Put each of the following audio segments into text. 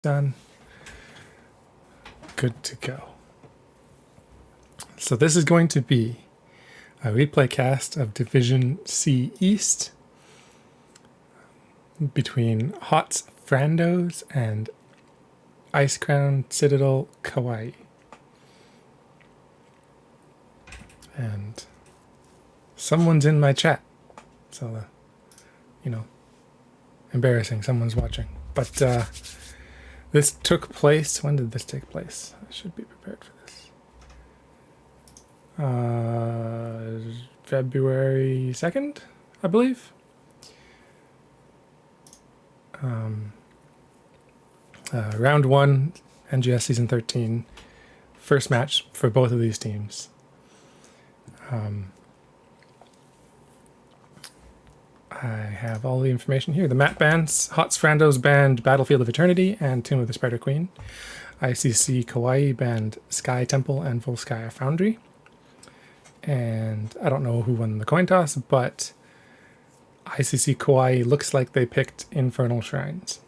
Done. Good to go. So this is going to be a replay cast of Division C East between HOTS Frandos and Ice Crown Citadel Kawaii. And someone's in my chat. So, embarrassing. Someone's watching. But this took place. When did this take place? I should be prepared for this. February 2nd, I believe. Round 1, NGS Season 13. First match for both of these teams. I have all the information here. The map bans: HOTS Frandos banned Battlefield of Eternity and Tomb of the Spider Queen. ICC Kawaii banned Sky Temple and Full Sky Foundry. And I don't know who won the coin toss, but ICC Kawaii looks like they picked Infernal Shrines.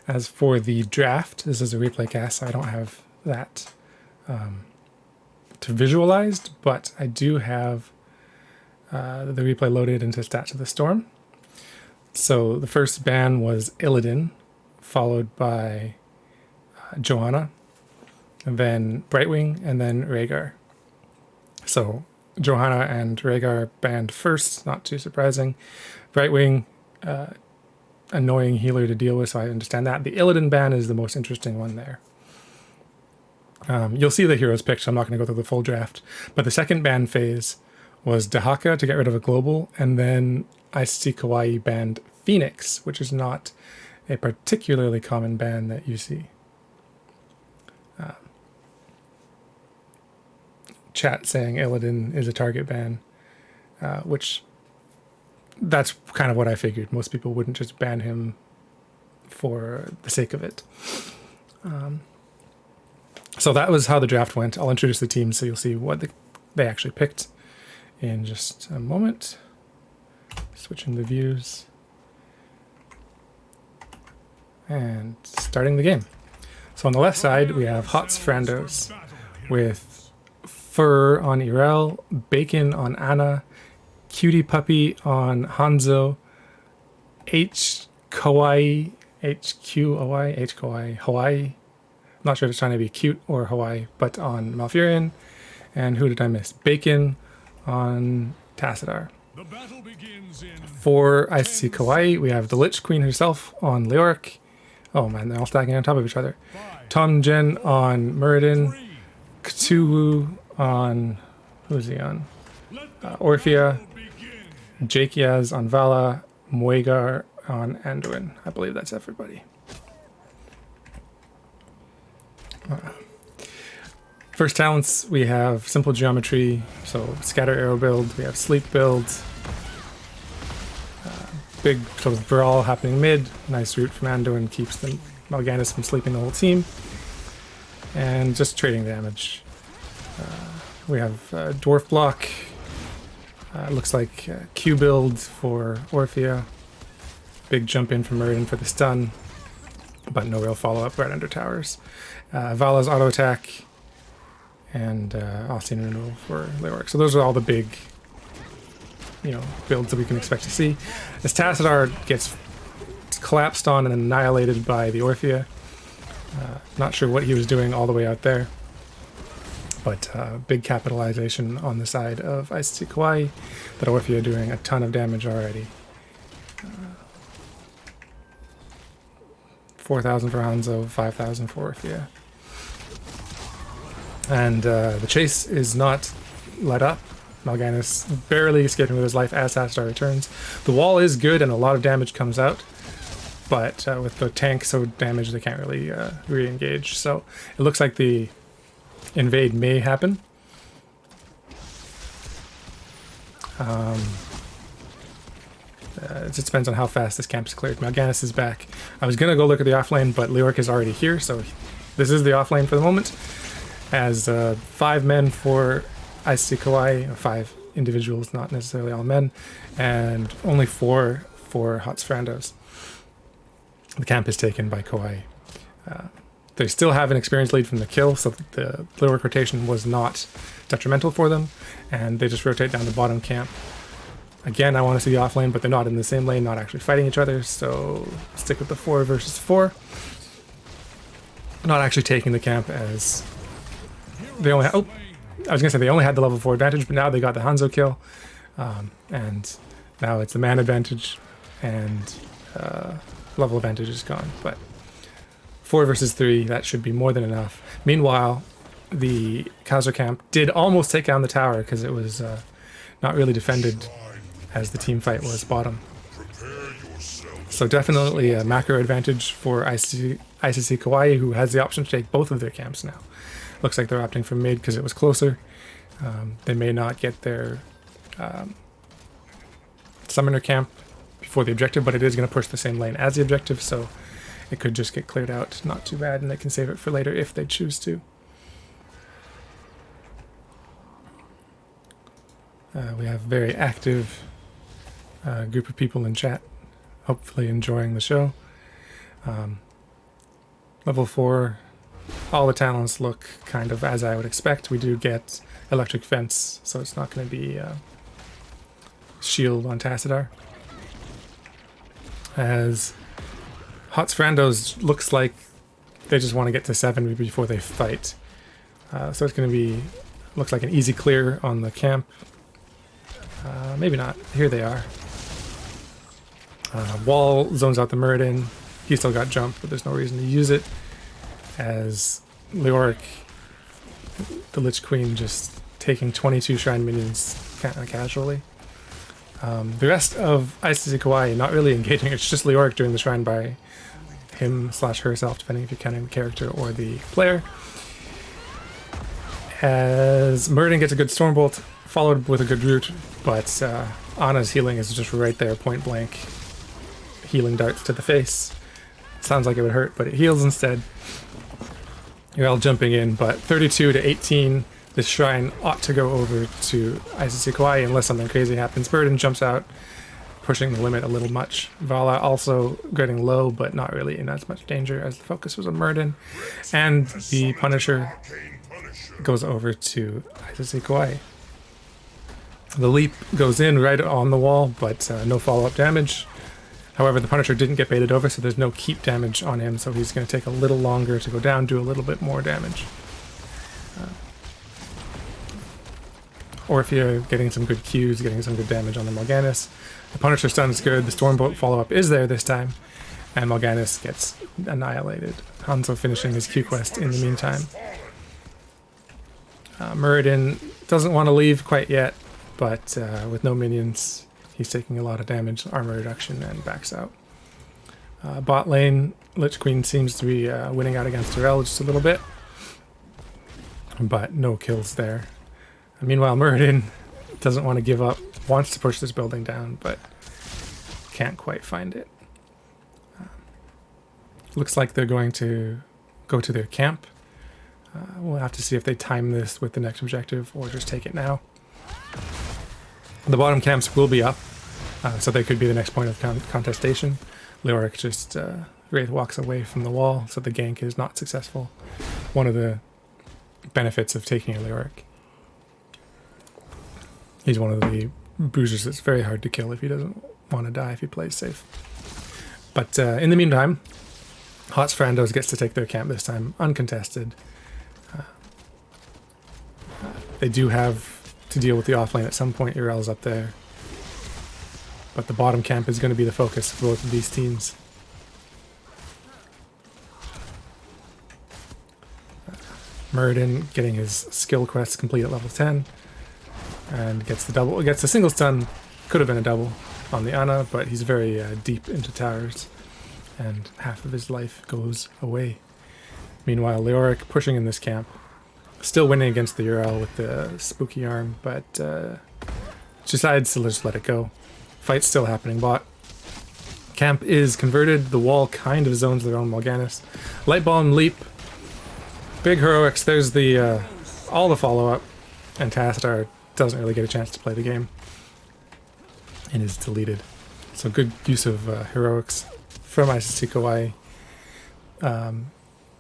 As for the draft, this is a replay cast, so I don't have that to visualized, but I do have the replay loaded into Stats of the Storm. So the first ban was Illidan, followed by Johanna, and then Brightwing, and then Rhaegar. So Johanna and Rhaegar banned first, not too surprising. Brightwing, annoying healer to deal with, so I understand that. The Illidan ban is the most interesting one there. You'll see the heroes picked, so I'm not going to go through the full draft. But the second ban phase was Dahaka to get rid of a global, and then ICC Kawaii banned Phoenix, which is not a particularly common ban that you see. Chat saying Illidan is a target ban, which that's kind of what I figured. Most people wouldn't just ban him for the sake of it. So that was how the draft went. I'll introduce the team so you'll see what they actually picked in just a moment. Switching the views. And starting the game. So on the left side, we have HOTS Frandos with Fur on Irel, Bacon on Anna, Cutie Puppy on Hanzo, Kawaii, Hawaii. I'm not sure if it's trying to be cute or Hawaii, but on Malfurion. And who did I miss? Bacon on Tassadar. For ICC Kawaii, we have the Lich Queen herself on Leoric. Oh man, they're all stacking on top of each other. Tom Jen on Muradin. Cthulhu on... who is he on? Orphea. Jake Yaz on Vala. Muegar on Anduin. I believe that's everybody. First talents, we have Simple Geometry, so Scatter Arrow build. We have Sleep build. Big sort of brawl happening mid. Nice route from Anduin, keeps the Mal'Ganis from sleeping the whole team. And just trading damage. We have Dwarf Block. Looks like Q build for Orphea. Big jump in from Muradin for the stun, but no real follow-up right under towers. Vala's auto attack, and Austin Renewal for Leoric. So those are all the big, builds that we can expect to see. As Tassadar gets collapsed on and annihilated by the Orphea. Not sure what he was doing all the way out there, but big capitalization on the side of ICC Kawaii. That Orphea doing a ton of damage already. 4,000 for Hanzo, 5,000 for Orphea. And the chase is not let up. Mal'Ganis barely escaping with his life as Tassadar returns. The wall is good and a lot of damage comes out, but with the tank so damaged they can't really re-engage. So it looks like the invade may happen. It just depends on how fast this camp is cleared. Mal'Ganis is back. I was going to go look at the offlane, but Leoric is already here, so this is the offlane for the moment. As 5 men for ICC Kawaii, or 5 individuals, not necessarily all men, and only 4 for HOTS Frandos. The camp is taken by Kawaii. They still have an experience lead from the kill, so the Lyric rotation was not detrimental for them, and they just rotate down the bottom camp. Again, I want to see the off lane, but they're not in the same lane, not actually fighting each other, so stick with the 4 versus 4. Not actually taking the camp as they only I was gonna say they only had the level 4 advantage, but now they got the Hanzo kill, and now it's the man advantage, and level advantage is gone. But 4 versus 3, that should be more than enough. Meanwhile, the Khazra camp did almost take down the tower because it was not really defended as the team fight was bottom. So definitely a macro advantage for ICC Kawaii, who has the option to take both of their camps now. Looks like they're opting for mid because it was closer. They may not get their summoner camp before the objective, but it is going to push the same lane as the objective, so it could just get cleared out. Not too bad, and they can save it for later if they choose to. We have a very active group of people in chat, hopefully enjoying the show. Level 4, all the talents look kind of as I would expect. We do get electric fence, so it's not going to be shield on Tassadar. As HOTS Frandos looks like they just want to get to 7 before they fight. So it's going to be, looks like an easy clear on the camp. Maybe not. Here they are. Wall zones out the Muradin. He still got jump, but there's no reason to use it. As Leoric, the Lich Queen, just taking 22 Shrine minions kind of casually. The rest of ICC Kawaii not really engaging. It's just Leoric doing the Shrine by him/herself, depending if you're counting the character or the player. As Muradin gets a good Stormbolt, followed with a good root, but Anna's healing is just right there, point blank. Healing darts to the face. Sounds like it would hurt, but it heals instead. You're all jumping in, but 32 to 18, this shrine ought to go over to ICC Kawaii unless something crazy happens. Burden jumps out, pushing the limit a little much. Vala also getting low, but not really in as much danger as the focus was on Muradin. And the Punisher goes over to ICC Kawaii. The leap goes in right on the wall, but no follow-up damage. However, the Punisher didn't get baited over, so there's no keep damage on him, so he's going to take a little longer to go down, do a little bit more damage. Or if you're getting some good Qs, getting some good damage on the Morganis. The Punisher stun is good, the Stormbolt follow-up is there this time, and Morganis gets annihilated. Hanzo finishing his Q quest in the meantime. Muradin doesn't want to leave quite yet, but with no minions, he's taking a lot of damage, armor reduction, and backs out. Bot lane, Lich Queen seems to be winning out against Durell just a little bit, but no kills there. Meanwhile, Muradin doesn't want to give up, wants to push this building down, but can't quite find it. Looks like they're going to go to their camp. We'll have to see if they time this with the next objective or just take it now. The bottom camps will be up, so they could be the next point of contestation. Leoric just Wraith walks away from the wall, so the gank is not successful. One of the benefits of taking a Leoric. He's one of the bruisers that's very hard to kill if he doesn't want to die, if he plays safe. But in the meantime, HOTS Frandos gets to take their camp this time, uncontested. They do have to deal with the offlane at some point. Urel's up there. But the bottom camp is going to be the focus for both of these teams. Muradin getting his skill quest complete at level 10. And gets the double, gets the single stun. Could have been a double on the Ana, but he's very deep into towers. And half of his life goes away. Meanwhile, Leoric pushing in this camp. Still winning against the Urel with the spooky arm, but decides to just let it go. Fight's still happening. Bot camp is converted. The wall kind of zones their own Morganis. Light Bomb leap. Big heroics. There's the all the follow-up, and Tassadar doesn't really get a chance to play the game and is deleted. So good use of heroics from ICC Kawaii.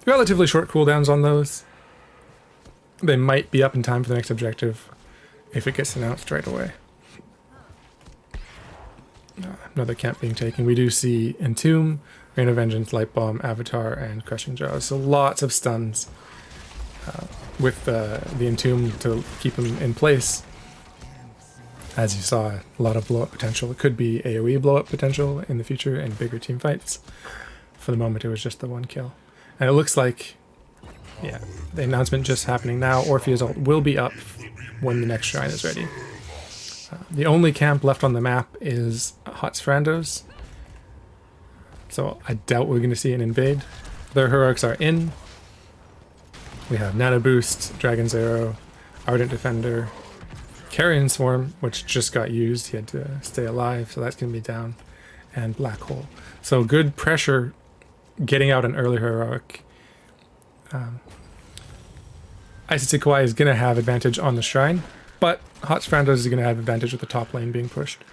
Relatively short cooldowns on those. They might be up in time for the next objective if it gets announced right away. Another camp being taken. We do see Entomb, Rain of Vengeance, Light Bomb, Avatar, and Crushing Jaws. So lots of stuns with the Entomb to keep him in place. As you saw, a lot of blow-up potential. It could be AoE blow-up potential in the future in bigger team fights. For the moment, it was just the one kill. And it looks like, yeah, the announcement just happening now. Orpheus ult will be up when the next shrine is ready. The only camp left on the map is HOTS Frandos. So I doubt we're going to see an invade. Their heroics are in. We have Nano Boost, Dragon's Arrow, Ardent Defender, Carrion Swarm, which just got used. He had to stay alive, so that's going to be down. And Black Hole. So good pressure getting out an early heroic. ICC Kawaii is going to have advantage on the shrine, but HOTS Frandos is going to have advantage with the top lane being pushed.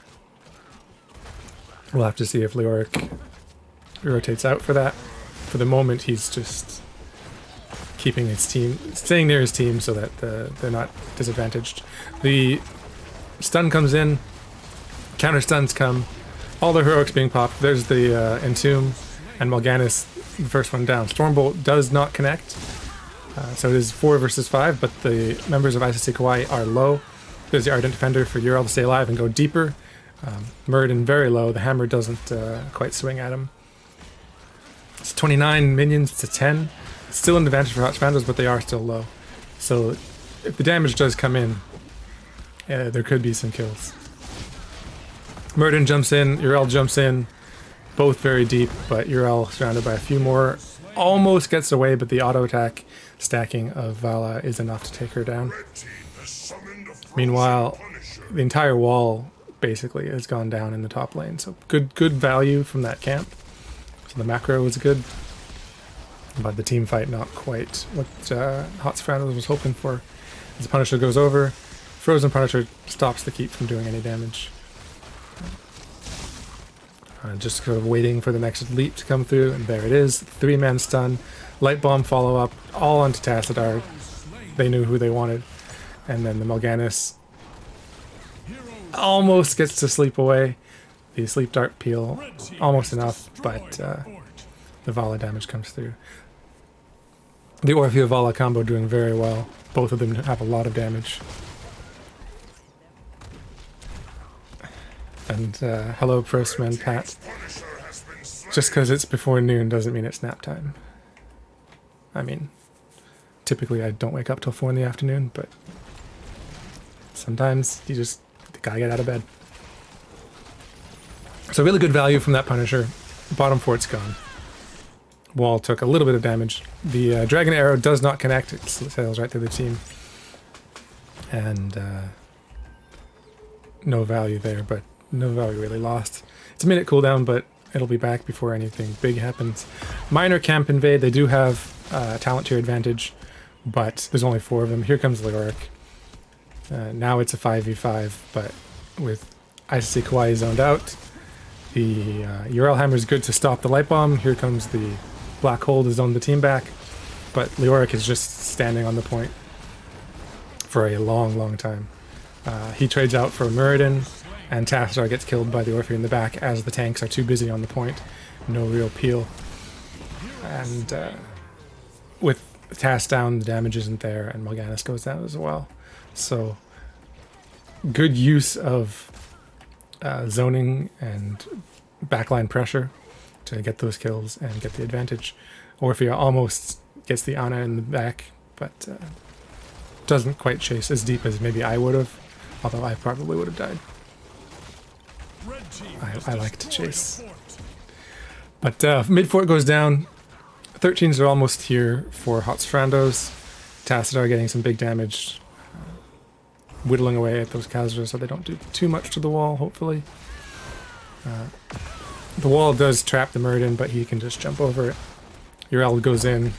We'll have to see if Leoric rotates out for that. For the moment, he's just keeping his team, staying near his team so that they're not disadvantaged. The stun comes in, counter stuns come, all the heroics being popped. There's the Entomb and Mal'Ganis, the first one down. Stormbolt does not connect. So it is 4 versus 5, but the members of ICC Kawaii are low. There's the Ardent Defender for Ural to stay alive and go deeper. Muradin very low. The hammer doesn't quite swing at him. It's 29 minions to 10. Still an advantage for HOTS Frandos, but they are still low. So if the damage does come in, there could be some kills. Muradin jumps in, Ural jumps in. Both very deep, but Ural surrounded by a few more. Almost gets away, but the auto attack stacking of Vala is enough to take her down. Meanwhile, the entire wall basically has gone down in the top lane, so good value from that camp. So the macro was good, but the team fight not quite what HOTS Frandos was hoping for. As the Punisher goes over, Frozen Punisher stops the keep from doing any damage. Just sort of waiting for the next leap to come through, and there it is. 3-man stun, Light Bomb follow-up, all onto Tassadar. They knew who they wanted. And then the Mal'Ganis almost gets to sleep away. The Sleep Dart peel, almost enough, but the Vala damage comes through. The Orphea-Vala combo doing very well. Both of them have a lot of damage. And hello, Prostman Pat. Just because it's before noon doesn't mean it's nap time. I mean, typically I don't wake up till 4 in the afternoon, but sometimes you just gotta get out of bed. So really good value from that Punisher. Bottom fort's gone. Wall took a little bit of damage. The Dragon Arrow does not connect. It sails right through the team. And no value there, but no value really lost. It's a minute cooldown, but it'll be back before anything big happens. Minor camp invade. They do have talent tier advantage, but there's only 4 of them. Here comes Leoric. Now it's a 5v5, but with ICC Kawaii zoned out, the Ural Hammer is good to stop the Light Bomb. Here comes the Black Hole to zone the team back, but Leoric is just standing on the point for a long time. He trades out for Muradin, and Tassadar gets killed by the Orpheus in the back as the tanks are too busy on the point. No real peel. And with Tass down, the damage isn't there, and Mal'Ganis goes down as well. So, good use of zoning and backline pressure to get those kills and get the advantage. Orphea almost gets the Ana in the back, but doesn't quite chase as deep as maybe I would have, although I probably would have died. I like to chase. But mid fort goes down. 13s are almost here for HOTS Frandos. Tassadar getting some big damage, whittling away at those Khazra so they don't do too much to the wall, hopefully. The wall does trap the Muradin, but he can just jump over it. Ural goes in,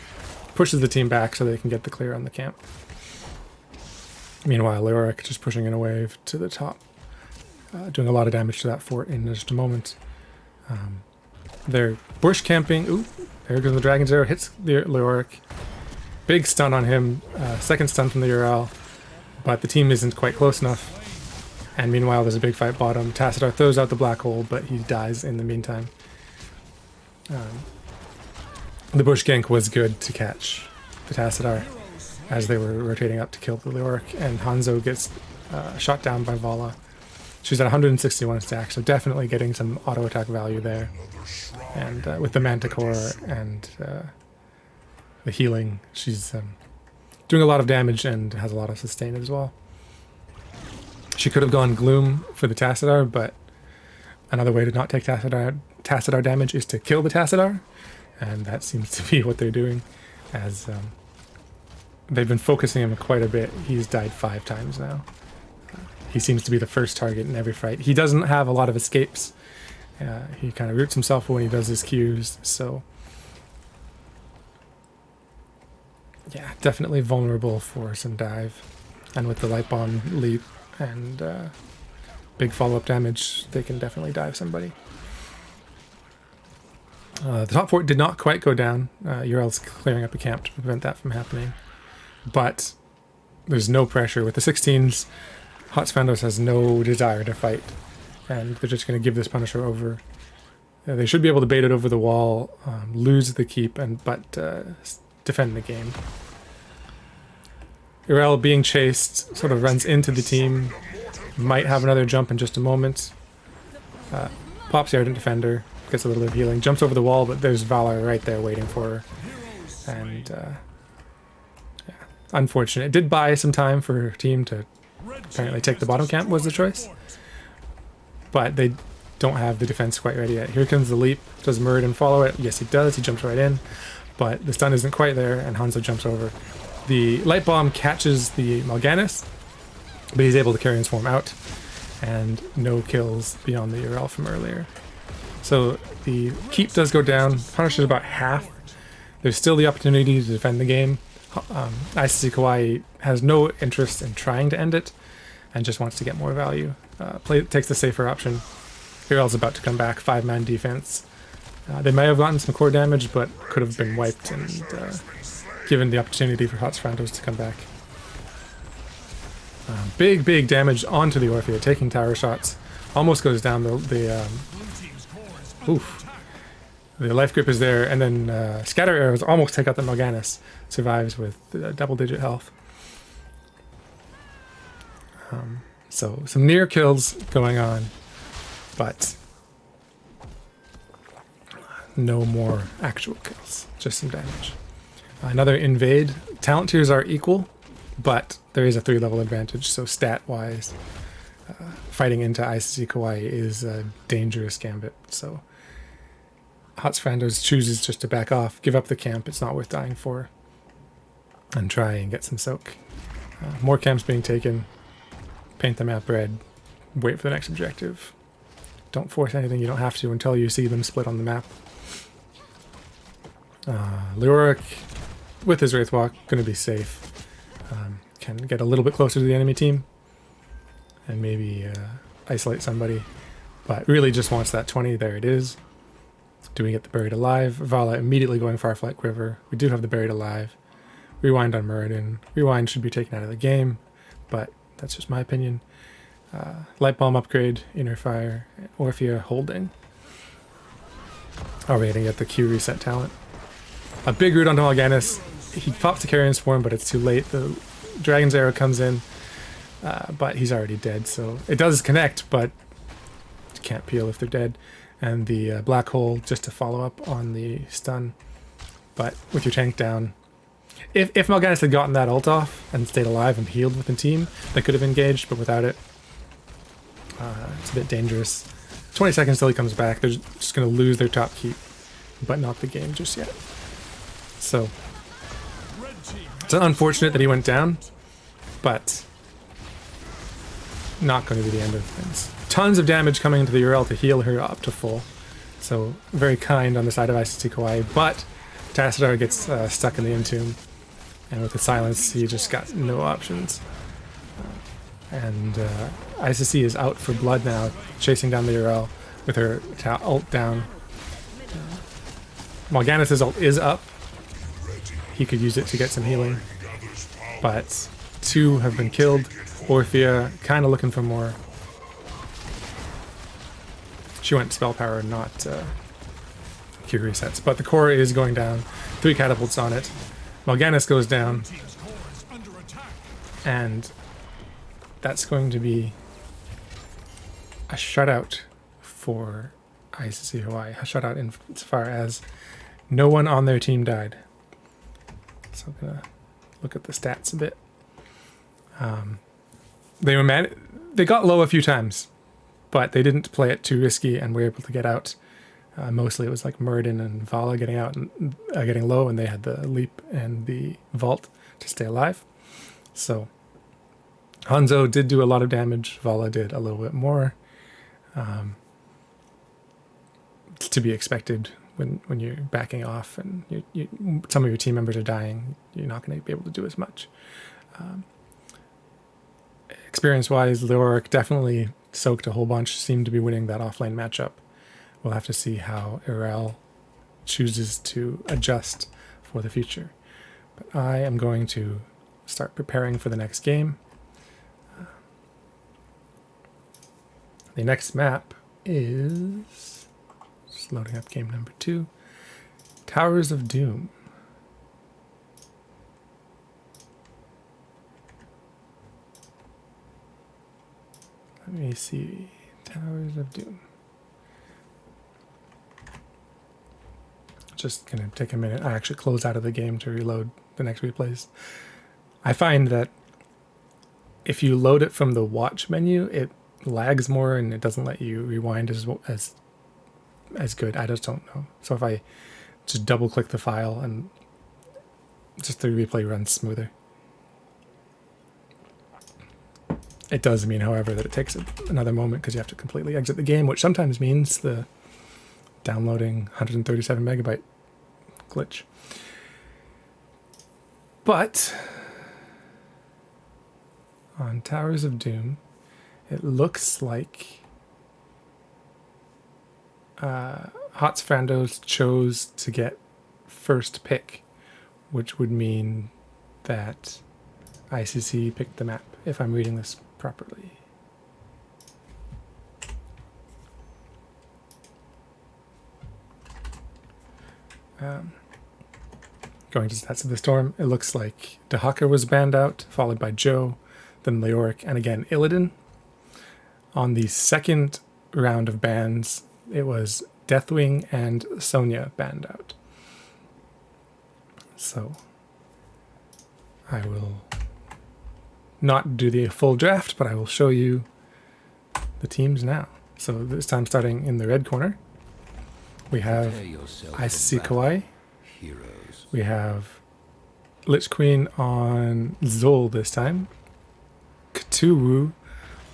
pushes the team back so they can get the clear on the camp. Meanwhile, Leoric just pushing in a wave to the top, doing a lot of damage to that fort in just a moment. They're bush camping. Ooh, there goes the Dragon's Arrow, hits the Leoric. Big stun on him, second stun from the URL, but the team isn't quite close enough. And meanwhile, there's a big fight bottom. Tassadar throws out the black hole, but he dies in the meantime. The bush gank was good to catch the Tassadar as they were rotating up to kill the Leoric, and Hanzo gets shot down by Vala. She's at 161 stack, so definitely getting some auto attack value there. And with the Manticore and the healing, she's doing a lot of damage and has a lot of sustain as well. She could have gone Gloom for the Tassadar, but another way to not take Tassadar damage is to kill the Tassadar, and that seems to be what they're doing, as they've been focusing him quite a bit. He's died 5 times now. He seems to be the first target in every fight. He doesn't have a lot of escapes. He kind of roots himself when he does his Qs, so yeah, definitely vulnerable for some dive. And with the Light Bomb leap and big follow-up damage, they can definitely dive somebody. The top fort did not quite go down. Urel's clearing up a camp to prevent that from happening. But there's no pressure. With the 16s, HOTS Frandos has no desire to fight. And they're just going to give this Punisher over. They should be able to bait it over the wall, lose the keep, but defend the game. Urel being chased sort of runs into the team. Might have another jump in just a moment. Pops the Ardent Defender, gets a little bit of healing, jumps over the wall, but there's Valor right there waiting for her. And yeah, unfortunate. It did buy some time for her team to apparently take the bottom camp was the choice. But they don't have the defense quite ready yet. Here comes the leap. Does Muradin follow it? Yes, he does. He jumps right in. But the stun isn't quite there, and Hanzo jumps over. The Light Bomb catches the Mal'Ganis, but he's able to carry and swarm out, and no kills beyond the URL from earlier. So the keep does go down. Punisher's about half. There's still the opportunity to defend the game. ICC Kawaii has no interest in trying to end it, and just wants to get more value. Takes the safer option. URL's about to come back, 5-man defense. They may have gotten some core damage, but could have been wiped and given the opportunity for HOTS Frandos to come back. Big damage onto the Orphea, taking tower shots. Almost goes down the life grip is there, and then scatter arrows almost take out the Mal'Ganis. Survives with double-digit health. So some near kills going on, but no more actual kills, just some damage. Another invade. Talent tiers are equal, but there is a 3-level advantage, so stat-wise, fighting into ICC Kawaii is a dangerous gambit. So HOTS Frandos chooses just to back off, give up the camp, it's not worth dying for, and try and get some soak. More camps being taken, paint the map red, wait for the next objective. Don't force anything you don't have to until you see them split on the map. Leoric, with his Wraithwalk, going to be safe. Can get a little bit closer to the enemy team and maybe isolate somebody, but really just wants that 20. There it is. Do we get the Buried Alive? Vala immediately going Fireflight Quiver. We do have the Buried Alive. Rewind on Muradin. Rewind should be taken out of the game, but that's just my opinion. Light Bomb upgrade, Inner Fire, Orphea holding. Are we going to get the Q reset talent? A big root onto Mal'Ganis. He pops the Carrion Swarm, but it's too late. The Dragon's Arrow comes in, but he's already dead, so it does connect, but you can't peel if they're dead. And the Black Hole just to follow up on the stun. But with your tank down, if Mal'Ganis had gotten that ult off and stayed alive and healed with the team, they could have engaged, but without it, it's a bit dangerous. 20 seconds till he comes back. They're just going to lose their top keep, but not the game just yet. So it's unfortunate that he went down, but not going to be the end of things. Tons of damage coming into the URL to heal her up to full. So very kind on the side of ICC Kawaii, but Tassadar gets stuck in the Entomb, and with the silence, he just got no options. And ICC is out for blood now, chasing down the URL with her ult down. Morgana's ult is up. He could use it to get some healing. But 2 have been killed. Orthea kind of looking for more. She went spell power, not Q resets. But the core is going down. 3 catapults on it. Morgana's goes down. And that's going to be a shutout for ICC Hawaii. A shutout in as far as no one on their team died. So I'm gonna look at the stats a bit. They got low a few times, but they didn't play it too risky and were able to get out. Mostly it was like Muradin and Vala getting out and getting low, and they had the leap and the vault to stay alive. So Hanzo did do a lot of damage. Vala did a little bit more. It's to be expected when you're backing off and some of your team members are dying. You're not going to be able to do as much. Experience-wise, Leoric definitely soaked a whole bunch. Seemed to be winning that offlane matchup. We'll have to see how Irel chooses to adjust for the future. But I am going to start preparing for the next game. The next map is just loading up game number 2. Towers of Doom. Let me see. Towers of Doom. Just gonna take a minute. I actually close out of the game to reload the next replays. I find that if you load it from the watch menu, it lags more and it doesn't let you rewind as good. I just don't know. So if I just double click the file and just the replay runs smoother. It does mean, however, that it takes another moment because you have to completely exit the game, which sometimes means the downloading 137 megabyte glitch. But on Towers of Doom, it looks like HOTS Frandos chose to get first pick, which would mean that ICC picked the map, if I'm reading this properly. Going to Stats of the Storm, it looks like Dahaka was banned out, followed by Joe, then Leoric, and again Illidan. On the second round of bans, it was Deathwing and Sonya banned out. So I will not do the full draft, but I will show you the teams now. So this time starting in the red corner, we have ICC Kawaii. We have Lich Queen on Zol this time. Cthulhu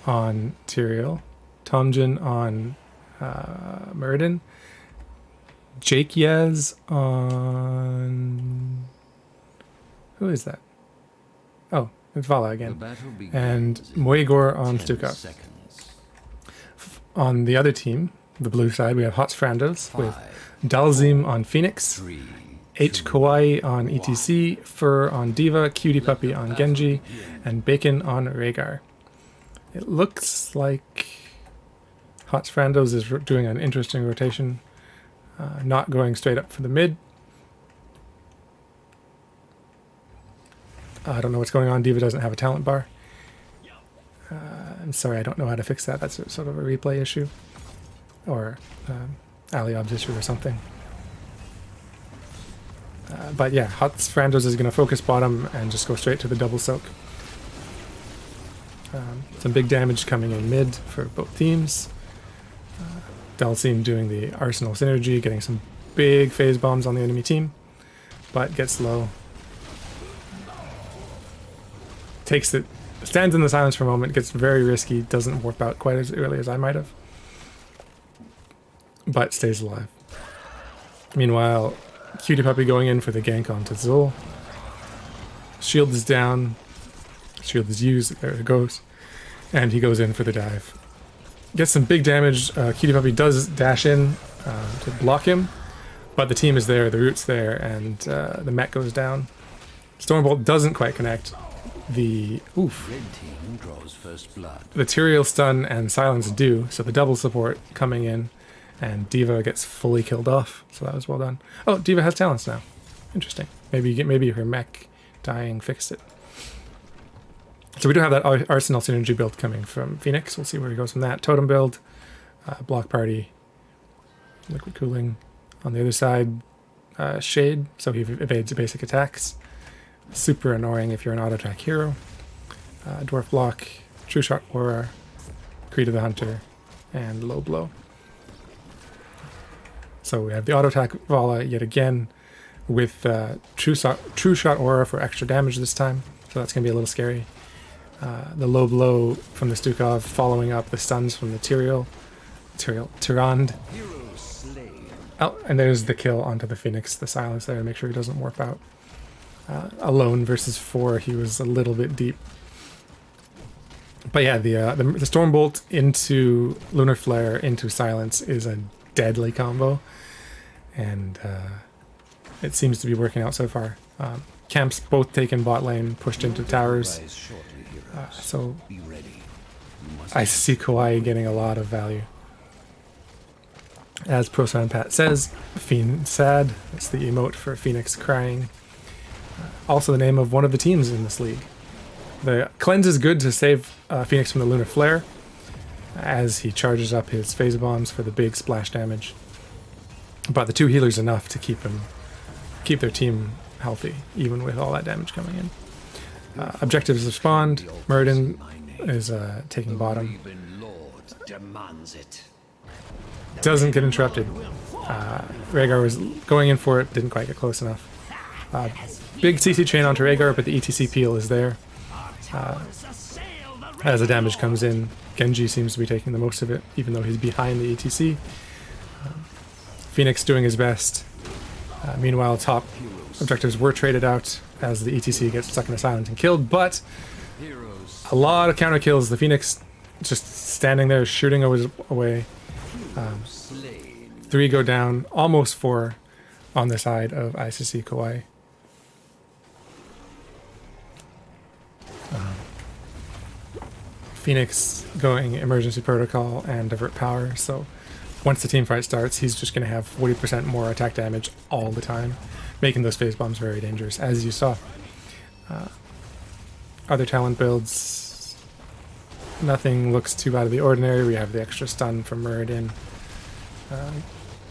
on Tyrael. Tomjin on Muradin. Jake Yez on... Who is that? Oh, it's Vala again. And Moegor on Stukov. On the other team, the blue side, we have HOTS Frandos with Dalzim on Phoenix. H Kawaii on ETC, Fur on Diva, Cutie Puppy on Genji, and Bacon on Rhaegar. It looks like HOTS Frandos is doing an interesting rotation, not going straight up for the mid. I don't know what's going on. Diva doesn't have a talent bar. I'm sorry, I don't know how to fix that. That's sort of a replay issue. Or Aliob's issue or something. But yeah, HOTS Frandos is going to focus bottom and just go straight to the double soak. Some big damage coming in mid for both teams. Dalsim doing the Arsenal synergy, getting some big phase bombs on the enemy team, but gets low. Takes it, stands in the silence for a moment, gets very risky, doesn't warp out quite as early as I might have, but stays alive. Meanwhile, Cutie Puppy going in for the gank onto Zul. Shield is down. Shield is used. There it goes. And he goes in for the dive. Gets some big damage. Cutie Puppy does dash in to block him, But the team is there, the root's there, and the mech goes down. Stormbolt doesn't quite connect. The Tyrael stun and silence do, so the double support coming in, and D.Va gets fully killed off, so that was well done. Oh, D.Va has talents now. Interesting. Maybe her mech dying fixed it. So we do have that Arsenal synergy build coming from Phoenix. We'll see where he goes from that. Totem build, block party, liquid cooling. On the other side, Shade, so he evades basic attacks. Super annoying if you're an auto attack hero. Dwarf block, True Shot Aura, Creed of the Hunter, and Low Blow. So we have the auto attack Vala yet again with True Shot Aura for extra damage this time, so that's going to be a little scary. The Low Blow from the Stukov following up the stuns from the Tyrande. Oh, and there's the kill onto the Phoenix, the silence there to make sure he doesn't warp out. Alone versus 4, he was a little bit deep. But yeah, the Stormbolt into Lunar Flare into silence is a deadly combo, and it seems to be working out so far. Camps both taken bot lane, pushed into towers, so ICC Kawaii getting a lot of value. As Prosan Pat says, Fiend Sad, that's the emote for Phoenix crying. Also the name of one of the teams in this league. The cleanse is good to save Phoenix from the Lunar Flare, as he charges up his phase bombs for the big splash damage. But the 2 healers enough to keep their team healthy, even with all that damage coming in. Objectives respond. Muradin is taking bottom. Doesn't get interrupted. Rhaegar was going in for it, didn't quite get close enough. Big CC chain onto Rhaegar, but the ETC peel is there. As the damage comes in, Genji seems to be taking the most of it, even though he's behind the ETC. Phoenix doing his best. Meanwhile, top objectives were traded out as the ETC gets stuck in a silence and killed, but a lot of counter kills. The Phoenix just standing there shooting away. 3 go down, almost 4 on the side of ICC Kawaii. Phoenix going emergency protocol and divert power, so once the team fight starts, he's just going to have 40% more attack damage all the time, making those phase bombs very dangerous, as you saw. Other talent builds, nothing looks too out of the ordinary. We have the extra stun from Muradin.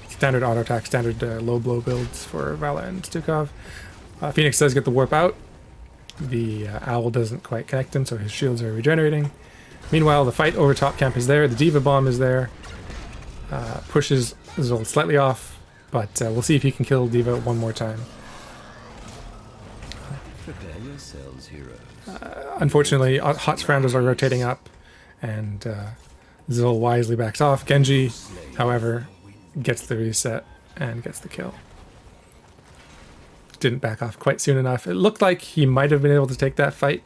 Standard auto attack, standard low blow builds for Vala and Stukov. Phoenix does get the warp out. The owl doesn't quite connect him, so his shields are regenerating. Meanwhile, the fight over top camp is there. The D.Va bomb is there. Pushes Zol slightly off, but we'll see if he can kill D.Va one more time. Prepare yourselves, heroes. Unfortunately, HOTS Frandos are rotating up, and Zol wisely backs off. Genji, however, gets the reset and gets the kill. Didn't back off quite soon enough. It looked like he might have been able to take that fight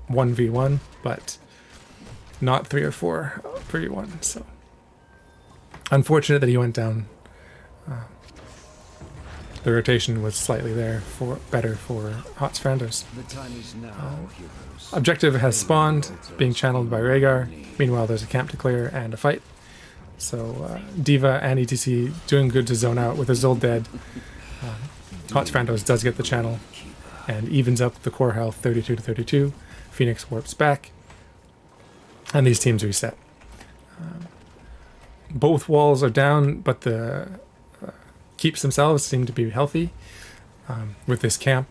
1v1, but not 3 or 4 3v1. So unfortunate that he went down. The rotation was slightly there better for HOTS Frandos. Objective has spawned, being channeled by Rhaegar. Meanwhile, there's a camp to clear and a fight. So D.Va and ETC doing good to zone out with Azul dead. HOTS Frandos does get the channel and evens up the core health 32 to 32. Phoenix warps back, and these teams reset. Both walls are down, but the keeps themselves seem to be healthy with this camp.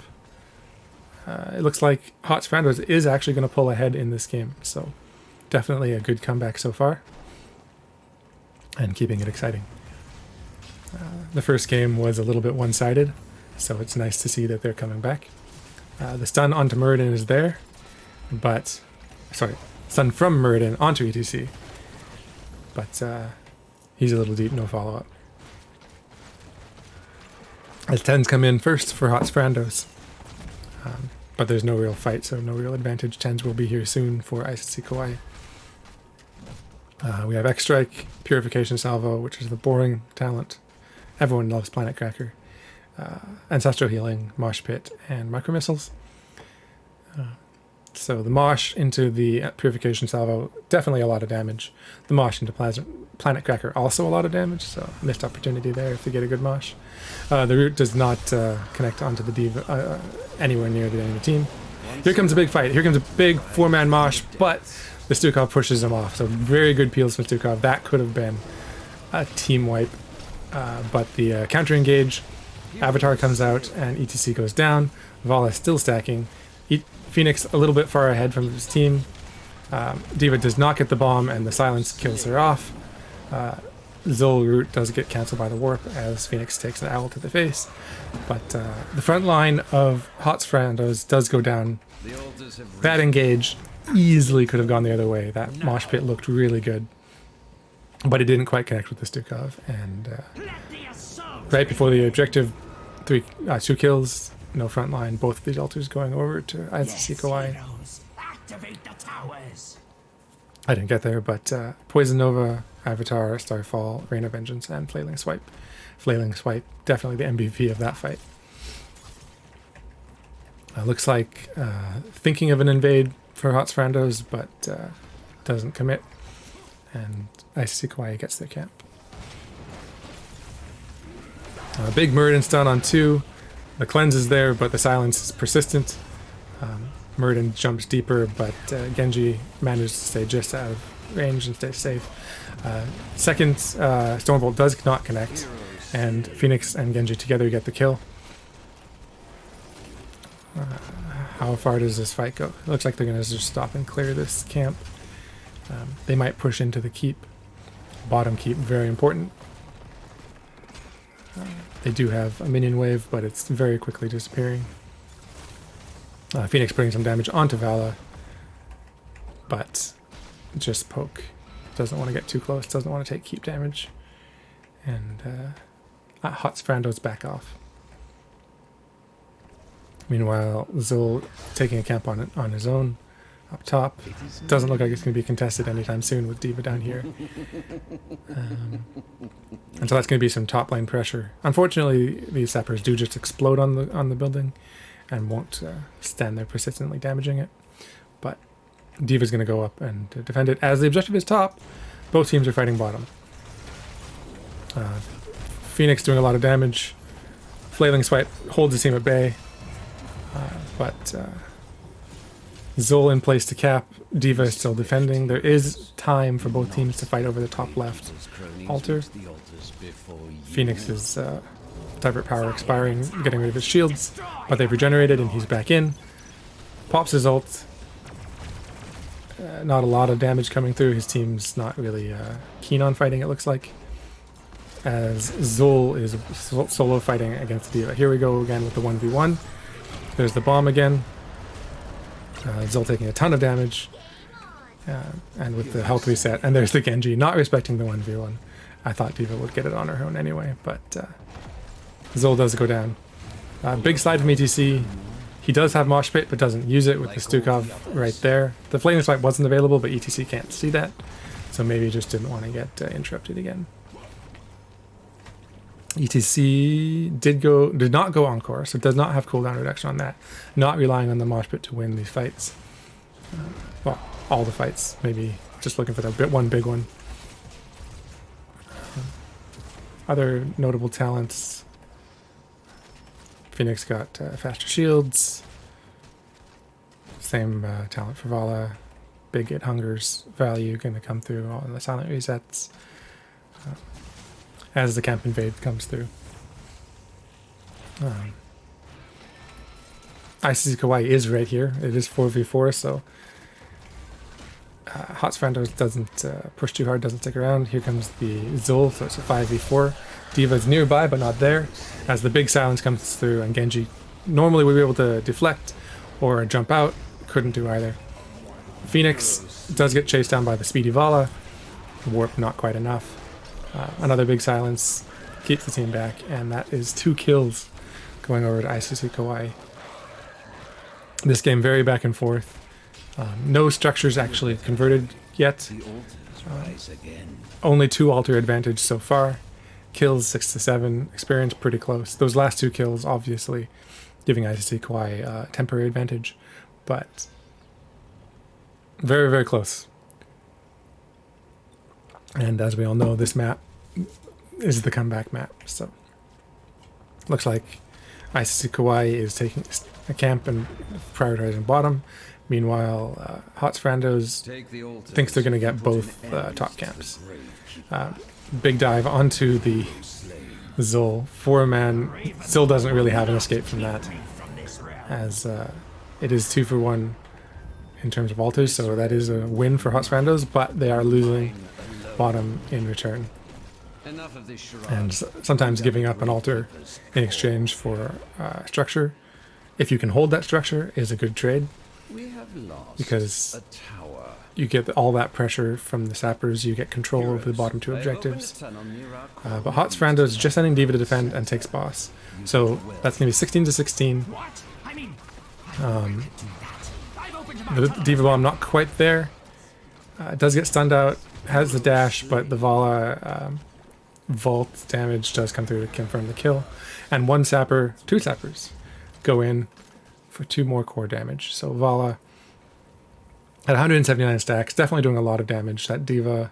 It looks like HOTS Frandos is actually going to pull ahead in this game, so definitely a good comeback so far and keeping it exciting. The first game was a little bit one-sided, so it's nice to see that they're coming back. The stun onto Muradin is there, but stun from Muradin onto ETC, but he's a little deep, no follow-up. As 10s come in first for HOTS Frandos, but there's no real fight, so no real advantage. 10s will be here soon for ICC Kawaii. We have X-Strike, Purification Salvo, which is the boring talent, everyone loves Planet Cracker. Ancestral Healing, Mosh Pit, and Micro Missiles. So the Mosh into the Purification Salvo, definitely a lot of damage. The Mosh into Planet Cracker, also a lot of damage, so missed opportunity there if they get a good Mosh. The Root does not connect onto the Diva anywhere near the enemy team. Here comes a big fight. Here comes a big 4-man Mosh, but the Stukov pushes him off. So very good peels from Stukov. That could have been a team wipe, but the counter engage, Avatar comes out, and ETC goes down. Vala still stacking. Phoenix a little bit far ahead from his team. Diva does not get the bomb, and the silence kills her off. Zul Root does get cancelled by the warp as Phoenix takes an owl to the face. But the front line of HOTS Frandos does go down. That engage easily could have gone the other way. That mosh pit looked really good. But it didn't quite connect with the Stukov. And right before the objective, 2 kills, no front line. Both of these altars going over to ICC Kawaii. I didn't get there, but Poison Nova, Avatar, Starfall, Rain of Vengeance, and Flailing Swipe. Flailing Swipe, definitely the MVP of that fight. Looks like thinking of an invade for HOTS Frandos, but doesn't commit. And ICC Kawaii gets their camp. Big Muradin stun on 2. The cleanse is there, but the silence is persistent. Muradin jumps deeper, but Genji manages to stay just out of range and stay safe. Second, Stormbolt does not connect, and Phoenix and Genji together get the kill. How far does this fight go? It looks like they're going to just stop and clear this camp. They might push into the keep. Bottom keep, very important. They do have a minion wave, but it's very quickly disappearing. Phoenix putting some damage onto Vala, but just poke. Doesn't want to get too close, doesn't want to take keep damage. And HOTS Frandos back off. Meanwhile, Zul taking a camp on his own up top. Doesn't look like it's going to be contested anytime soon with Diva down here. And so that's going to be some top lane pressure. Unfortunately, these sappers do just explode on the building and won't stand there persistently damaging it. But Diva's going to go up and defend it. As the objective is top, both teams are fighting bottom. Phoenix doing a lot of damage. Flailing Swipe holds the team at bay. But Zul in place to cap. Diva is still defending. There is time for both teams to fight over the top left altar. Phoenix's divert power expiring, getting rid of his shields, but they've regenerated and he's back in. Pops his ult. Not a lot of damage coming through. His team's not really keen on fighting, it looks like. As Zul is solo fighting against Diva. Here we go again with the 1v1. There's the bomb again. Zul taking a ton of damage. And with the health reset. And there's the Genji, not respecting the 1v1. I thought Diva would get it on her own anyway, but Zul does go down. Big slide from ETC. He does have Mosh Pit, but doesn't use it with the Stukov right there. The Flaming Swipe wasn't available, but ETC can't see that. So maybe he just didn't want to get interrupted again. ETC did not go Encore, so does not have cooldown reduction on that. Not relying on the Mosh Pit to win these fights. Well, all the fights. Maybe just looking for the one big one. Other notable talents. Phoenix got faster shields. Same talent for Vala. Big It Hungers value going to come through on the silent resets. As the camp invade comes through. ICC Kawaii is right here. It is 4v4, so HOTS Frandos doesn't push too hard, doesn't stick around. Here comes the Zul, so it's a 5v4. Diva's nearby, but not there. As the big silence comes through, and Genji normally would be able to deflect or jump out. Couldn't do either. Phoenix does get chased down by the speedy Vala. Warp not quite enough. Another big silence keeps the team back, and that is 2 kills going over to ICC Kawaii. This game very back and forth. No structures actually converted yet. Only 2 altar advantage so far. kills 6 to 7, experience pretty close. Those last 2 kills obviously giving ICC Kawaii temporary advantage, but very, very close. And as we all know, this map is the comeback map, so looks like ICC Kawaii is taking a camp and prioritizing bottom. Meanwhile, HOTS Frandos thinks they're going to get both top camps. Big dive onto the Zul. 4-man. Zul doesn't really have an escape from that, as it is 2 for 1 in terms of altars, so that is a win for HOTS Frandos, but they are losing bottom in return. And sometimes giving up an altar in exchange for structure, if you can hold that structure, is a good trade, because you get all that pressure from the sappers, you get control over the bottom 2 objectives. But HOTS Frandos is just sending Diva to defend and takes boss. So that's going to be 16 to 16. The Diva Bomb not quite there. It does get stunned out, has the dash, but the Vala vault damage does come through to confirm the kill. And 1 sapper, 2 sappers go in for 2 more core damage. So Vala at 179 stacks, definitely doing a lot of damage. That Diva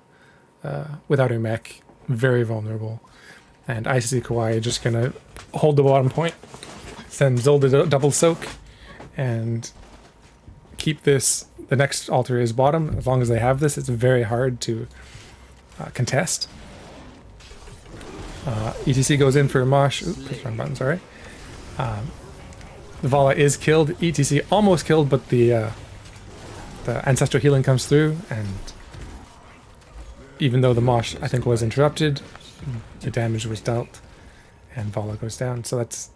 without her mech, very vulnerable. And ICC Kawaii just gonna hold the bottom point, send Zul to double soak, and keep this. The next altar is bottom. As long as they have this, it's very hard to contest. ETC goes in for a mosh. Oops, push wrong button, sorry. The Vala is killed. ETC almost killed, but the ancestral healing comes through, and even though the mosh I think was interrupted, the damage was dealt, and Vala goes down. So that's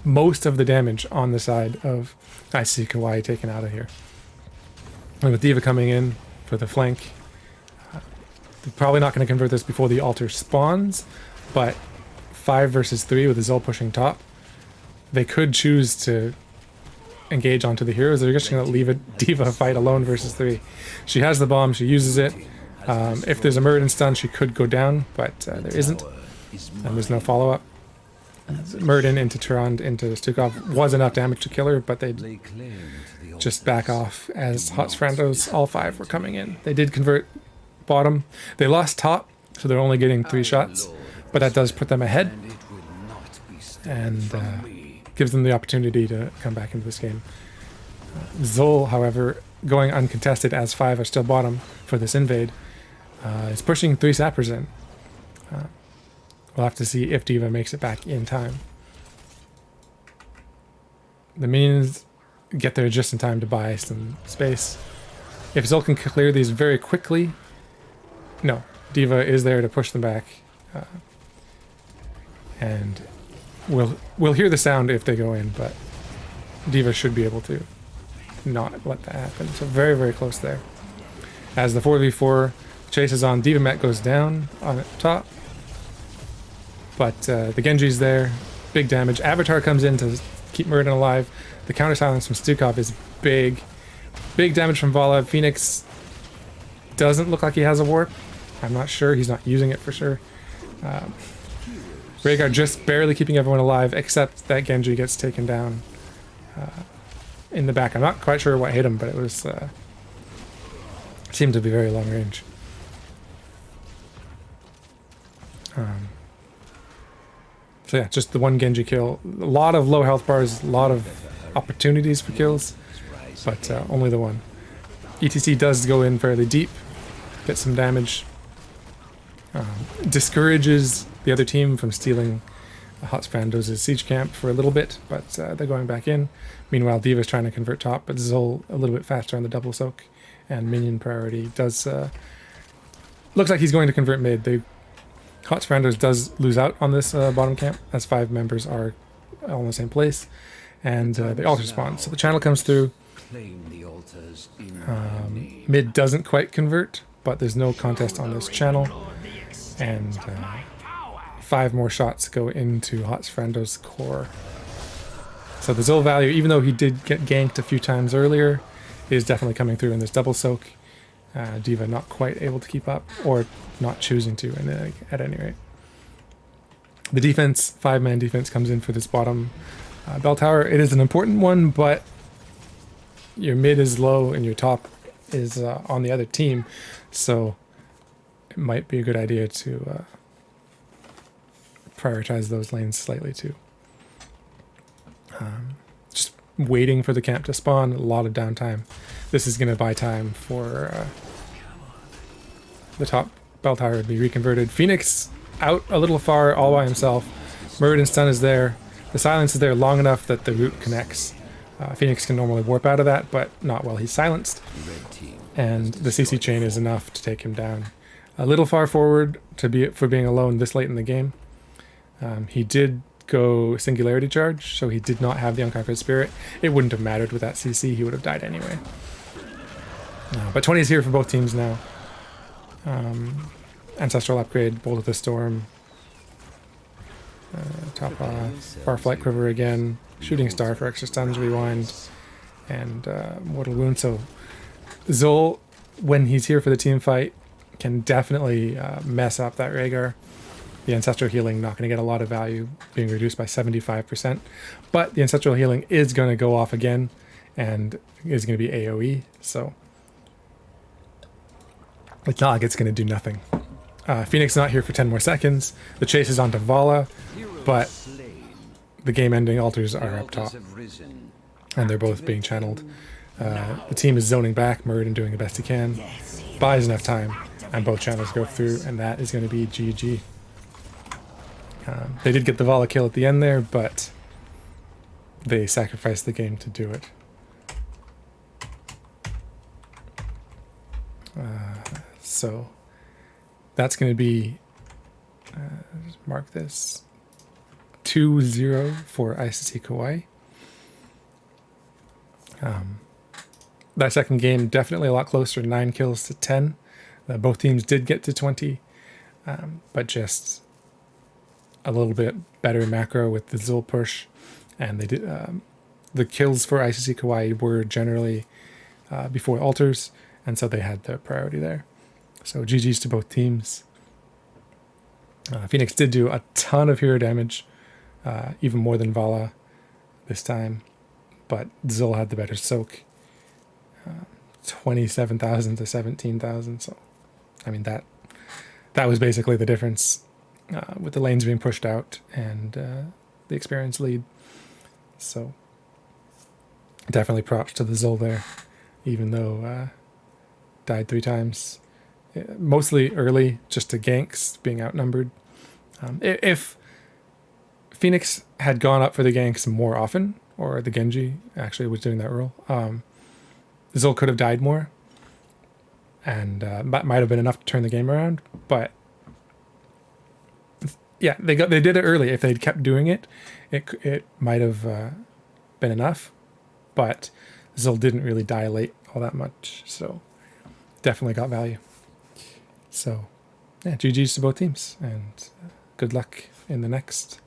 most of the damage on the side of ICC Kawaii taken out of here. And with Diva coming in for the flank, they're probably not going to convert this before the altar spawns, but 5 versus 3 with the Zul pushing top, they could choose to engage onto the heroes. They're just going to leave a Diva fight alone versus 3. She has the bomb, she uses it. If there's a Muradin stun, she could go down, but there isn't, and there's no follow-up. Muradin into Tyrande into Stukov was enough damage to kill her, but they just back off as HOTS Frandos, all 5 were coming in. They did convert bottom. They lost top, so they're only getting 3 shots, but that does put them ahead, and gives them the opportunity to come back into this game. Zul, however, going uncontested as 5 are still bottom for this invade, is pushing 3 sappers in. We'll have to see if Diva makes it back in time. The minions get there just in time to buy some space. If Zul can clear these very quickly, no, Diva is there to push them back, and we'll hear the sound if they go in, but Diva should be able to not let that happen. So very, very close there. As the 4v4 chases on, Diva Met goes down on top, but the Genji's there, big damage. Avatar comes in to keep Muradin alive. The counter silence from Stukov is big. Big damage from Vala. Phoenix doesn't look like he has a warp. I'm not sure. He's not using it for sure. Rhaegar just barely keeping everyone alive, except that Genji gets taken down in the back. I'm not quite sure what hit him, but it was seemed to be very long range. So yeah, just the 1 Genji kill. A lot of low health bars, a lot of opportunities for kills, but only the 1. ETC does go in fairly deep, get some damage, discourages the other team from stealing HOTS Frandos' siege camp for a little bit, but they're going back in. Meanwhile, Diva's trying to convert top, but Zul a little bit faster on the double soak, and minion priority does looks like he's going to convert mid. HOTS Frandos does lose out on this bottom camp, as 5 members are all in the same place, and the altar spawns. So the channel comes through. Mid doesn't quite convert, but there's no contest on this channel, and 5 more shots go into HOTS Frandos' core. So the Zul value, even though he did get ganked a few times earlier, is definitely coming through in this double soak. Diva not quite able to keep up, or not choosing to at any rate. The defense, 5-man defense, comes in for this bottom bell tower. It is an important one, but your mid is low and your top is on the other team, so it might be a good idea to prioritize those lanes slightly too. Just waiting for the camp to spawn, a lot of downtime. This is going to buy time for the top bell tower to be reconverted. Phoenix out a little far all by himself. Muradin's stun is there. The silence is there long enough that the root connects. Phoenix can normally warp out of that, but not while he's silenced. And the CC chain is enough to take him down. A little far forward for being alone this late in the game. He did go Singularity Charge, so he did not have the Unconquered Spirit. It wouldn't have mattered with that CC, he would have died anyway. But 20 is here for both teams now. Ancestral Upgrade, Bolt of the Storm, top off, Farflight Quiver again, Shooting Star for extra stuns, Rewind, and Mortal Wound. So Zol, when he's here for the team fight, can definitely mess up that Rhaegar. The Ancestral Healing not going to get a lot of value, being reduced by 75%. But the Ancestral Healing is going to go off again, and is going to be AoE, so it's not like it's going to do nothing. Phoenix is not here for 10 more seconds. The chase is onto Vala, but the game-ending altars are up top, and they're both being channeled. The team is zoning back, Muradin doing the best he can, buys enough time, and both channels go through, and that is going to be GG. They did get the Vala kill at the end there, but they sacrificed the game to do it. So that's going to be, just mark this, 2-0 for ICC Kawaii. That second game definitely a lot closer, 9 kills to 10. Both teams did get to 20, but just a little bit better macro with the Zul push, and they did the kills for ICC Kawaii were generally before altars, and so they had the priority there. So GG's to both teams. Phoenix did do a ton of hero damage, even more than Vala this time, but Zul had the better soak, 27,000 to 17,000. So, I mean, that was basically the difference with the lanes being pushed out and the experience lead. So, definitely props to the Zul there, even though died 3 times. Mostly early, just to ganks, being outnumbered. If Phoenix had gone up for the ganks more often, or the Genji actually was doing that role, Zul could have died more, and that might have been enough to turn the game around. But yeah, they did it early. If they'd kept doing it, it might have been enough. But Zul didn't really die late all that much, so definitely got value. So, yeah, GG's to both teams, and good luck in the next.